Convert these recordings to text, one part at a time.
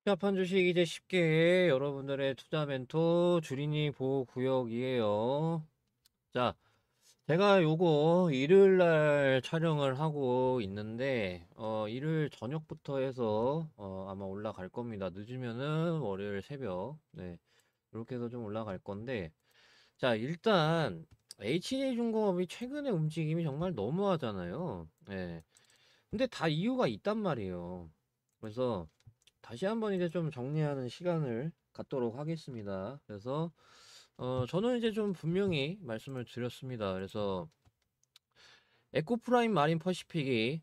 ja판 주식 이제 쉽게 여러분들의 투자 멘토 주린이 보호구역이에요. 자, 제가 요거 일요일 날 촬영을 하고 있는데, 일요일 저녁부터 해서, 아마 올라갈 겁니다. 늦으면은 월요일 새벽. 네. 이렇게 해서 좀 올라갈 건데, 자, 일단, HJ중공업이 최근에 움직임이 정말 너무하잖아요. 네. 근데 다 이유가 있단 말이에요. 그래서, 다시 한번 이제 좀 정리하는 시간을 갖도록 하겠습니다. 그래서 저는 이제 좀 분명히 말씀을 드렸습니다. 그래서 에코프라임 마린 퍼시픽이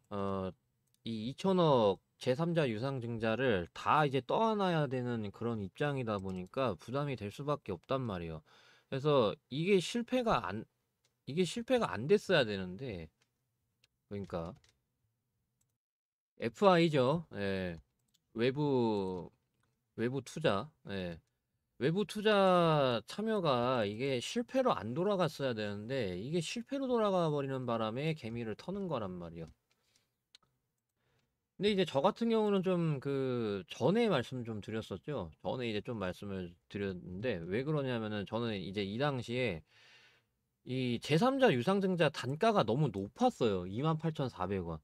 이 2천억 제3자 유상증자를 다 이제 떠안아야 되는 그런 입장이다 보니까 부담이 될 수밖에 없단 말이에요. 그래서 이게 실패가 안 됐어야 되는데, 그러니까 FI죠. 예. 외부 외부 투자. 예. 외부 투자 참여가 이게 실패로 안 돌아갔어야 되는데 이게 실패로 돌아가 버리는 바람에 개미를 터는 거란 말이에요. 근데 이제 저 같은 경우는 좀 그 전에 말씀 좀 드렸었죠. 전에 이제 좀 말씀을 드렸는데 왜 그러냐면은 저는 이제 이 당시에 이 제3자 유상증자 단가가 너무 높았어요. 28,400원.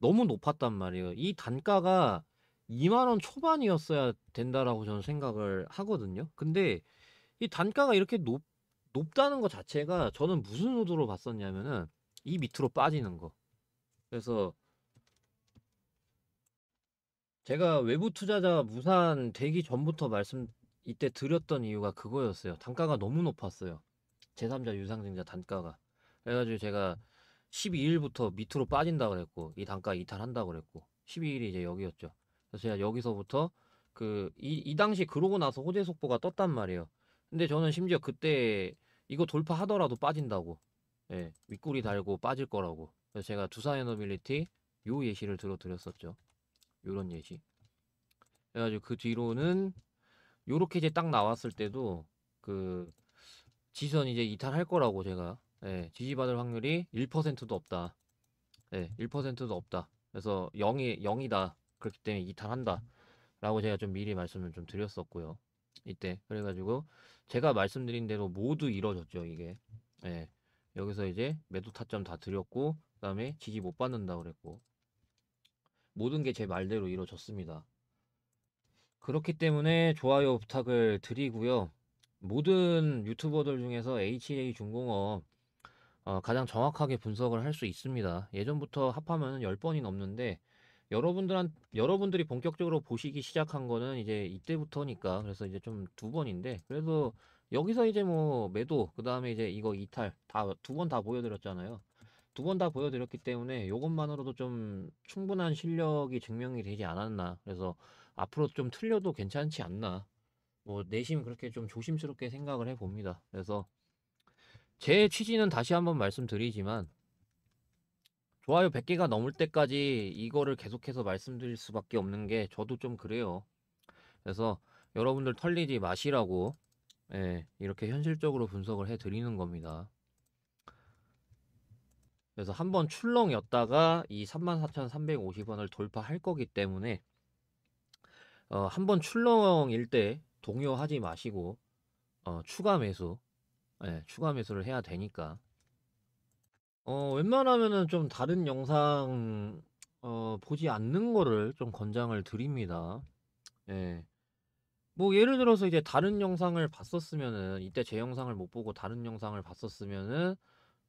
너무 높았단 말이에요. 이 단가가 2만 원 초반이었어야 된다라고 저는 생각을 하거든요. 근데 이 단가가 이렇게 높다는 것 자체가 저는 무슨 의도로 봤었냐면은 이 밑으로 빠지는 거. 그래서 제가 외부 투자자 무산 되기 전부터 말씀 이때 드렸던 이유가 그거였어요. 단가가 너무 높았어요. 제3자 유상증자 단가가. 그래가지고 제가 12일부터 밑으로 빠진다 그랬고 이 단가 이탈한다 그랬고 12일이 이제 여기였죠. 그래서 제가 여기서부터 이 당시 그러고 나서 호재 속보가 떴단 말이에요. 근데 저는 심지어 그때 이거 돌파하더라도 빠진다고, 예, 윗꼬리 달고 빠질 거라고. 그래서 제가 두사에너빌리티 요 예시를 들어드렸었죠. 요런 예시. 그래가지고 그 뒤로는 요렇게 이제 딱 나왔을 때도 그 지선 이제 이탈할 거라고 제가, 예, 지지받을 확률이 1%도 없다. 예, 1%도 없다. 그래서 0이다. 그렇기 때문에 이탈한다. 라고 제가 좀 미리 말씀을 좀 드렸었고요. 이때. 그래가지고 제가 말씀드린 대로 모두 이뤄졌죠, 이게. 예. 여기서 이제 매도 타점 다 드렸고, 그 다음에 지지 못 받는다 그랬고, 모든 게 제 말대로 이루어졌습니다. 그렇기 때문에 좋아요 부탁을 드리고요. 모든 유튜버들 중에서 HA 중공업 가장 정확하게 분석을 할 수 있습니다. 예전부터 합하면 10번이 넘는데 여러분들이 본격적으로 보시기 시작한 거는 이제 이때부터니까, 그래서 이제 좀 2번인데, 그래도 여기서 이제 뭐 매도, 그 다음에 이제 이거 이탈 다 2번 다 보여드렸잖아요. 2번 다 보여드렸기 때문에 이것만으로도 좀 충분한 실력이 증명이 되지 않았나. 그래서 앞으로 좀 틀려도 괜찮지 않나. 뭐 내심 그렇게 좀 조심스럽게 생각을 해봅니다. 그래서 제 취지는 다시 한번 말씀드리지만, 좋아요 100개가 넘을 때까지 이거를 계속해서 말씀드릴 수밖에 없는 게 저도 좀 그래요. 그래서 여러분들 털리지 마시라고, 예, 이렇게 현실적으로 분석을 해드리는 겁니다. 그래서 한번 출렁였다가 이 34,350원을 돌파할 거기 때문에 한번 출렁일 때 동요하지 마시고 추가 매수, 예, 추가 매수를 해야 되니까. 웬만하면은 좀 다른 영상 보지 않는 거를 좀 권장을 드립니다. 예. 뭐 예를 들어서 이제 다른 영상을 봤었으면은, 이때 제 영상을 못 보고 다른 영상을 봤었으면은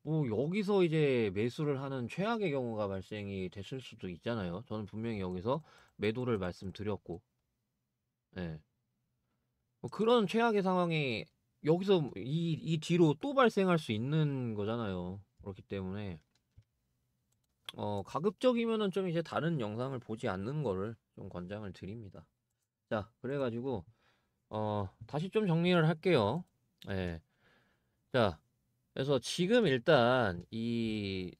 뭐 여기서 이제 매수를 하는 최악의 경우가 발생이 됐을 수도 있잖아요. 저는 분명히 여기서 매도를 말씀드렸고, 예. 뭐 그런 최악의 상황이 여기서 이 뒤로 또 발생할 수 있는 거잖아요. 그렇기 때문에 가급적이면은 좀 이제 다른 영상을 보지 않는 거를 좀 권장을 드립니다. 자, 그래가지고 다시 좀 정리를 할게요. 예. 자, 그래서 지금 일단 이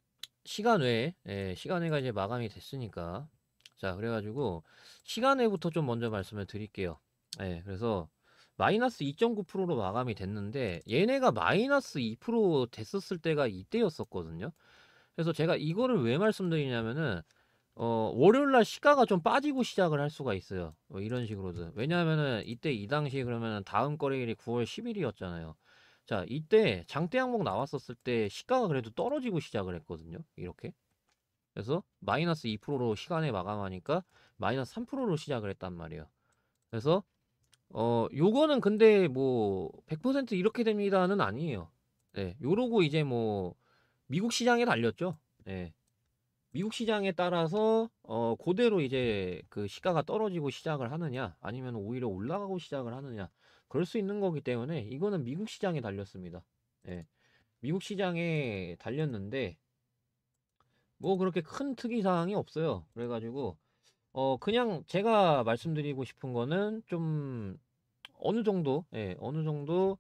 시간외, 예, 시간외가 이제 마감이 됐으니까, 자, 그래가지고 시간외부터 좀 먼저 말씀을 드릴게요. 예, 그래서 마이너스 2.9%로 마감이 됐는데 얘네가 마이너스 2% 됐었을 때가 이때였었거든요. 그래서 제가 이거를 왜 말씀드리냐면은 월요일 날 시가가 좀 빠지고 시작을 할 수가 있어요. 이런 식으로든. 왜냐하면은 이때 이 당시 그러면은 다음 거래일이 9월 10일이었잖아요. 자, 이때 장대 항목 나왔었을 때 시가가 그래도 떨어지고 시작을 했거든요. 이렇게. 그래서 마이너스 2%로 시간에 마감하니까 마이너스 3%로 시작을 했단 말이에요. 그래서 요거는 근데 뭐 100% 이렇게 됩니다는 아니에요. 네, 요러고 이제 뭐 미국 시장에 달렸죠. 네. 미국 시장에 따라서 그대로 이제 그 시가가 떨어지고 시작을 하느냐 아니면 오히려 올라가고 시작을 하느냐 그럴 수 있는 거기 때문에 이거는 미국 시장에 달렸습니다. 예. 미국 시장에 달렸는데 뭐 그렇게 큰 특이 사항이 없어요. 그래가지고 그냥 제가 말씀드리고 싶은 거는 좀 어느 정도 어느 정도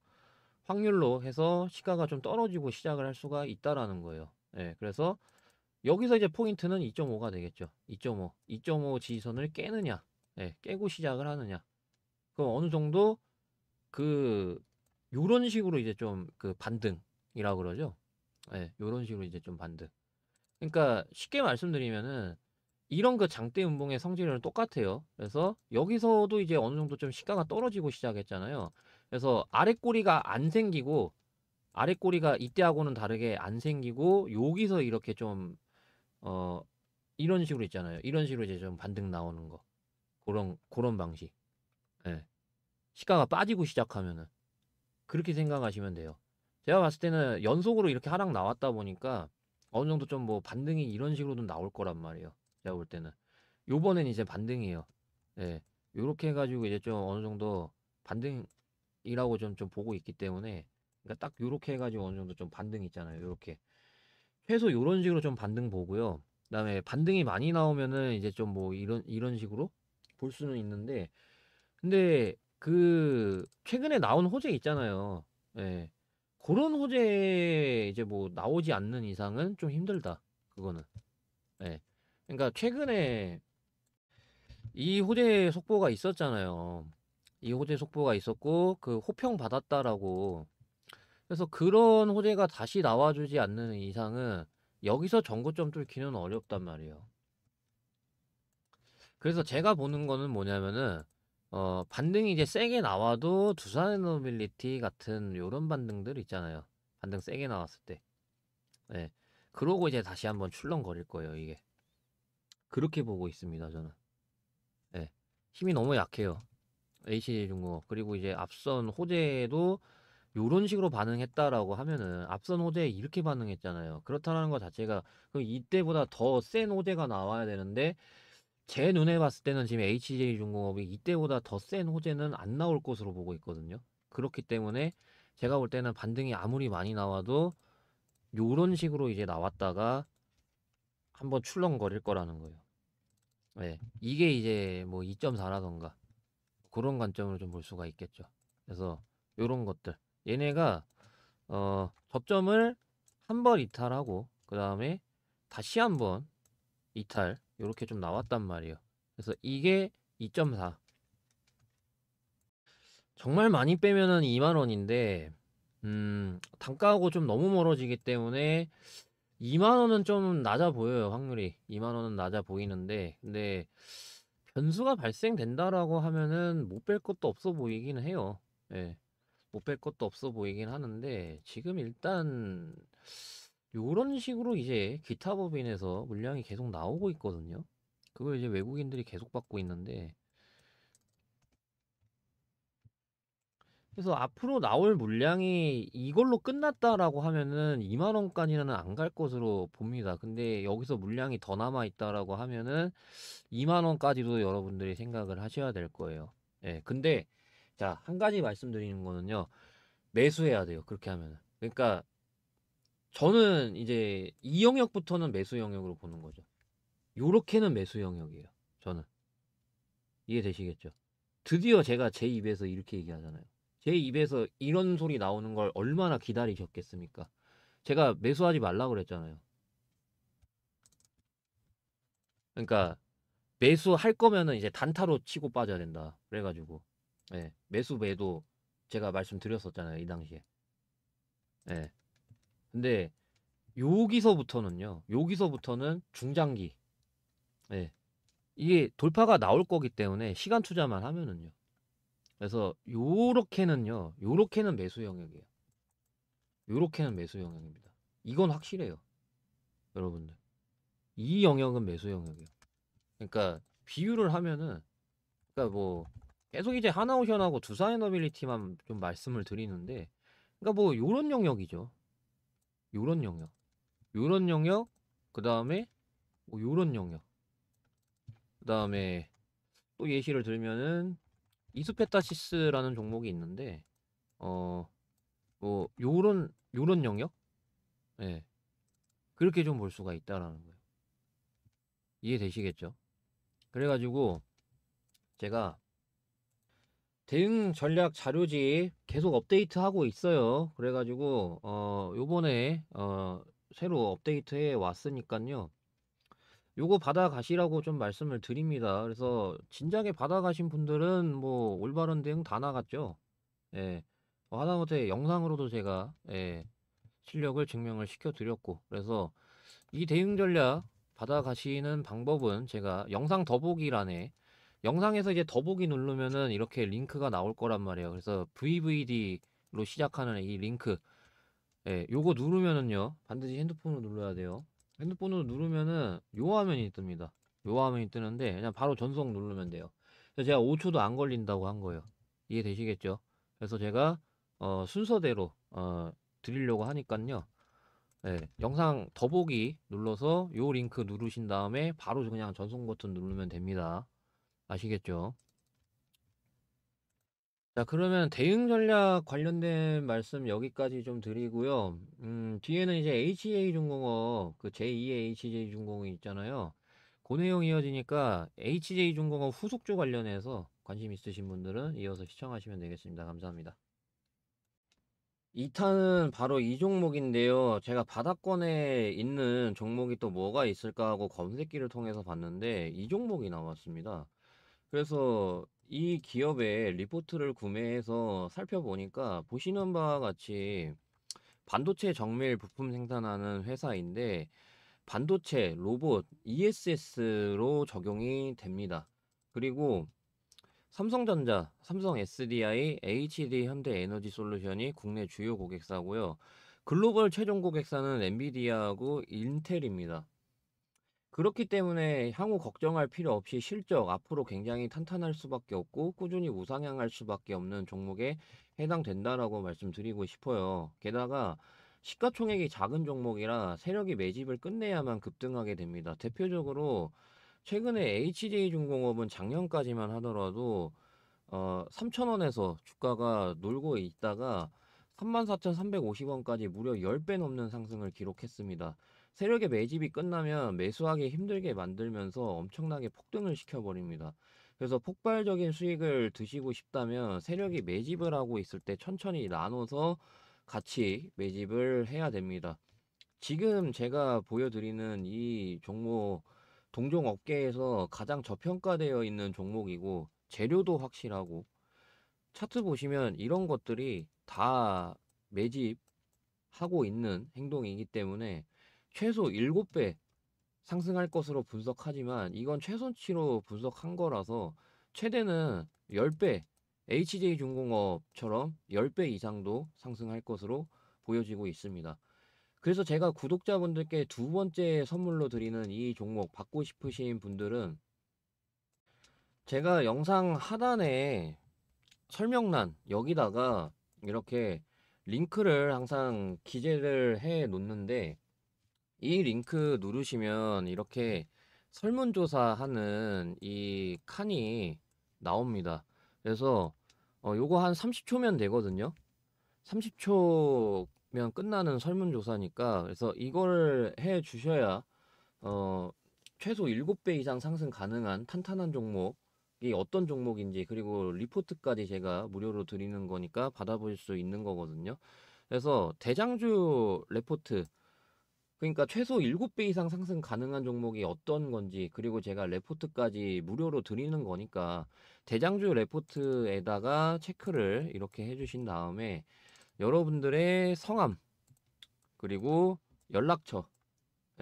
확률로 해서 시가가 좀 떨어지고 시작을 할 수가 있다라는 거예요. 예. 그래서 여기서 이제 포인트는 2.5가 되겠죠. 2.5. 2.5 지지선을 깨느냐. 예, 깨고 시작을 하느냐. 그럼 어느 정도 그 요런 식으로 이제 좀 그 반등이라고 그러죠. 예, 요런 식으로 이제 좀 반등. 그러니까 쉽게 말씀드리면은 이런 그 장대 음봉의 성질은 똑같아요. 그래서 여기서도 이제 어느 정도 좀 시가가 떨어지고 시작했잖아요. 그래서 아래 꼬리가 안 생기고 아래 꼬리가 이때하고는 다르게 안 생기고 여기서 이렇게 좀 어, 이런 식으로 있잖아요. 이런 식으로 이제 좀 반등 나오는 거. 그런 방식. 예. 시가가 빠지고 시작하면은 그렇게 생각하시면 돼요. 제가 봤을 때는 연속으로 이렇게 하락 나왔다 보니까 어느 정도 좀 뭐 반등이 이런 식으로도 나올 거란 말이에요. 제가 볼 때는. 요번엔 이제 반등이에요. 예. 요렇게 해가지고 이제 좀 어느 정도 반등이라고 좀 보고 있기 때문에 그러니까 딱 요렇게 해가지고 어느 정도 좀 반등 있잖아요. 요렇게. 최소 요런 식으로 좀 반등 보고요. 그다음에 반등이 많이 나오면은 이제 좀 뭐 이런 식으로 볼 수는 있는데 근데 그 최근에 나온 호재 있잖아요. 예. 그런 호재 이제 뭐 나오지 않는 이상은 좀 힘들다. 그거는. 예. 그러니까 최근에 이 호재 속보가 있었잖아요. 이 호재 속보가 있었고 그 호평 받았다라고. 그래서 그런 호재가 다시 나와주지 않는 이상은 여기서 전고점 뚫기는 어렵단 말이에요. 그래서 제가 보는 거는 뭐냐면은 반등이 이제 세게 나와도 두산에너빌리티 같은 요런 반등들 있잖아요. 반등 세게 나왔을 때. 네. 그러고 이제 다시 한번 출렁거릴 거예요, 이게. 그렇게 보고 있습니다, 저는. 네. 힘이 너무 약해요. HJ중공업. 그리고 이제 앞선 호재도 요런 식으로 반응했다라고 하면은 앞선 호재에 이렇게 반응했잖아요. 그렇다는 것 자체가 그 이때보다 더 센 호재가 나와야 되는데 제 눈에 봤을 때는 지금 HJ중공업이 이때보다 더 센 호재는 안 나올 것으로 보고 있거든요. 그렇기 때문에 제가 볼 때는 반등이 아무리 많이 나와도 요런 식으로 이제 나왔다가 한번 출렁거릴 거라는 거예요. 네. 이게 이제 뭐 2.4라던가 그런 관점으로 좀 볼 수가 있겠죠. 그래서 요런 것들. 얘네가 저점을 한 번 이탈하고 그 다음에 다시 한번 이탈 요렇게 좀 나왔단 말이에요. 그래서 이게 2.4 정말 많이 빼면은 2만 원인데 단가하고 좀 너무 멀어지기 때문에 2만 원은 좀 낮아 보여요. 확률이 2만 원은 낮아 보이는데 근데 변수가 발생된다라고 하면은 못 뺄 것도 없어 보이긴 해요. 예. 못 뺄 것도 없어 보이긴 하는데 지금 일단 요런 식으로 이제 기타 법인에서 물량이 계속 나오고 있거든요. 그걸 이제 외국인들이 계속 받고 있는데 그래서 앞으로 나올 물량이 이걸로 끝났다라고 하면은 2만 원까지는 안 갈 것으로 봅니다. 근데 여기서 물량이 더 남아 있다라고 하면은 2만 원까지도 여러분들이 생각을 하셔야 될 거예요. 예. 근데 자, 한 가지 말씀드리는 거는요. 매수해야 돼요. 그렇게 하면은. 그러니까 저는 이제 이 영역부터는 매수 영역으로 보는 거죠. 요렇게는 매수 영역이에요. 저는. 이해되시겠죠? 드디어 제가 제 입에서 이렇게 얘기하잖아요. 제 입에서 이런 소리 나오는 걸 얼마나 기다리셨겠습니까? 제가 매수하지 말라고 그랬잖아요. 그러니까 매수할 거면은 이제 단타로 치고 빠져야 된다. 그래가지고 예, 매수 매도 제가 말씀드렸었잖아요. 이 당시에. 예. 근데 여기서부터는요. 여기서부터는 중장기. 예. 이게 돌파가 나올 거기 때문에 시간 투자만 하면은요. 그래서 요렇게는 매수 영역이에요. 요렇게는 매수 영역입니다. 이건 확실해요, 여러분들. 이 영역은 매수 영역이에요. 그러니까 비유를 하면은, 그러니까 뭐 계속 이제 하나오션하고 두산에너빌리티만 좀 말씀을 드리는데, 그러니까 뭐 요런 영역이죠. 요런 영역, 요런 영역, 그 다음에 뭐 요런 영역, 그 다음에 또 예시를 들면은 이스페타시스라는 종목이 있는데, 뭐 요런 영역, 예, 그렇게 좀 볼 수가 있다라는 거예요. 이해되시겠죠? 그래가지고 제가 대응 전략 자료집 계속 업데이트하고 있어요. 그래가지고 요번에 새로 업데이트해 왔으니까요. 요거 받아가시라고 좀 말씀을 드립니다. 그래서 진작에 받아가신 분들은 뭐 올바른 대응 다 나갔죠. 예. 하다못해 영상으로도 제가, 예, 실력을 증명을 시켜드렸고, 그래서 이 대응 전략 받아가시는 방법은 제가 영상 더보기란에, 영상에서 이제 더보기 누르면은 이렇게 링크가 나올 거란 말이에요. 그래서 VVD로 시작하는 이 링크, 예, 요거 누르면은요, 반드시 핸드폰으로 눌러야 돼요. 핸드폰으로 누르면은 요 화면이 뜹니다. 요 화면이 뜨는데 그냥 바로 전송 누르면 돼요. 그래서 제가 5초도 안 걸린다고 한 거예요. 이해되시겠죠? 그래서 제가 순서대로 드리려고 하니깐요. 네, 영상 더보기 눌러서 요 링크 누르신 다음에 바로 그냥 전송 버튼 누르면 됩니다. 아시겠죠? 자, 그러면 대응 전략 관련된 말씀 여기까지 좀 드리고요. 뒤에는 이제 HJ중공업, 그 제2의 HJ중공업 있잖아요. 그 내용 이어지니까 HJ중공업 후속주 관련해서 관심 있으신 분들은 이어서 시청하시면 되겠습니다. 감사합니다. 2탄은 바로 이 종목인데요. 제가 바닥권에 있는 종목이 또 뭐가 있을까 하고 검색기를 통해서 봤는데 이 종목이 나왔습니다. 그래서 이 기업의 리포트를 구매해서 살펴보니까 보시는 바와 같이 반도체 정밀 부품 생산하는 회사인데 반도체, 로봇, ESS로 적용이 됩니다. 그리고 삼성전자, 삼성 SDI, HD 현대에너지솔루션이 국내 주요 고객사고요. 글로벌 최종 고객사는 엔비디아하고 인텔입니다. 그렇기 때문에 향후 걱정할 필요 없이 실적 앞으로 굉장히 탄탄할 수밖에 없고 꾸준히 우상향할 수밖에 없는 종목에 해당된다라고 말씀드리고 싶어요. 게다가 시가총액이 작은 종목이라 세력이 매집을 끝내야만 급등하게 됩니다. 대표적으로 최근에 HJ중공업은 작년까지만 하더라도 3,000원에서 주가가 놀고 있다가 34,350원까지 무려 10배 넘는 상승을 기록했습니다. 세력의 매집이 끝나면 매수하기 힘들게 만들면서 엄청나게 폭등을 시켜버립니다. 그래서 폭발적인 수익을 드시고 싶다면 세력이 매집을 하고 있을 때 천천히 나눠서 같이 매집을 해야 됩니다. 지금 제가 보여드리는 이 종목, 동종 업계에서 가장 저평가되어 있는 종목이고 재료도 확실하고 차트 보시면 이런 것들이 다 매집하고 있는 행동이기 때문에 최소 7배 상승할 것으로 분석하지만 이건 최선치로 분석한 거라서 최대는 10배, HJ중공업처럼 10배 이상도 상승할 것으로 보여지고 있습니다. 그래서 제가 구독자분들께 두 번째 선물로 드리는 이 종목 받고 싶으신 분들은 제가 영상 하단에 설명란 여기다가 이렇게 링크를 항상 기재를 해 놓는데 이 링크 누르시면 이렇게 설문조사 하는 이 칸이 나옵니다. 그래서 요거 한 30초면 되거든요. 30초면 끝나는 설문조사니까 그래서 이걸 해 주셔야 어, 최소 7배 이상 상승 가능한 탄탄한 종목이 어떤 종목인지 그리고 리포트까지 제가 무료로 드리는 거니까 받아볼 수 있는 거거든요. 그래서 대장주 레포트, 그러니까 최소 7배 이상 상승 가능한 종목이 어떤 건지 그리고 제가 레포트까지 무료로 드리는 거니까 대장주 레포트에다가 체크를 이렇게 해주신 다음에 여러분들의 성함 그리고 연락처,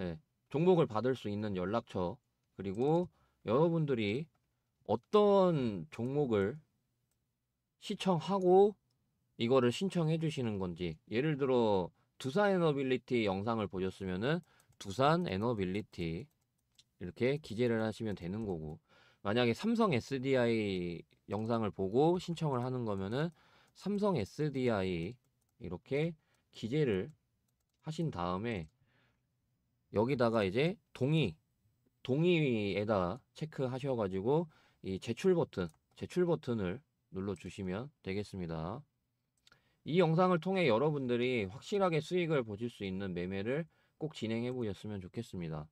예, 종목을 받을 수 있는 연락처 그리고 여러분들이 어떤 종목을 시청하고 이거를 신청해 주시는 건지, 예를 들어 두산 에너빌리티 영상을 보셨으면은 두산 에너빌리티 이렇게 기재를 하시면 되는 거고, 만약에 삼성 SDI 영상을 보고 신청을 하는 거면은 삼성 SDI 이렇게 기재를 하신 다음에 여기다가 이제 동의에다 체크하셔가지고 이 제출 버튼을 눌러주시면 되겠습니다. 이 영상을 통해 여러분들이 확실하게 수익을 보실 수 있는 매매를 꼭 진행해 보셨으면 좋겠습니다.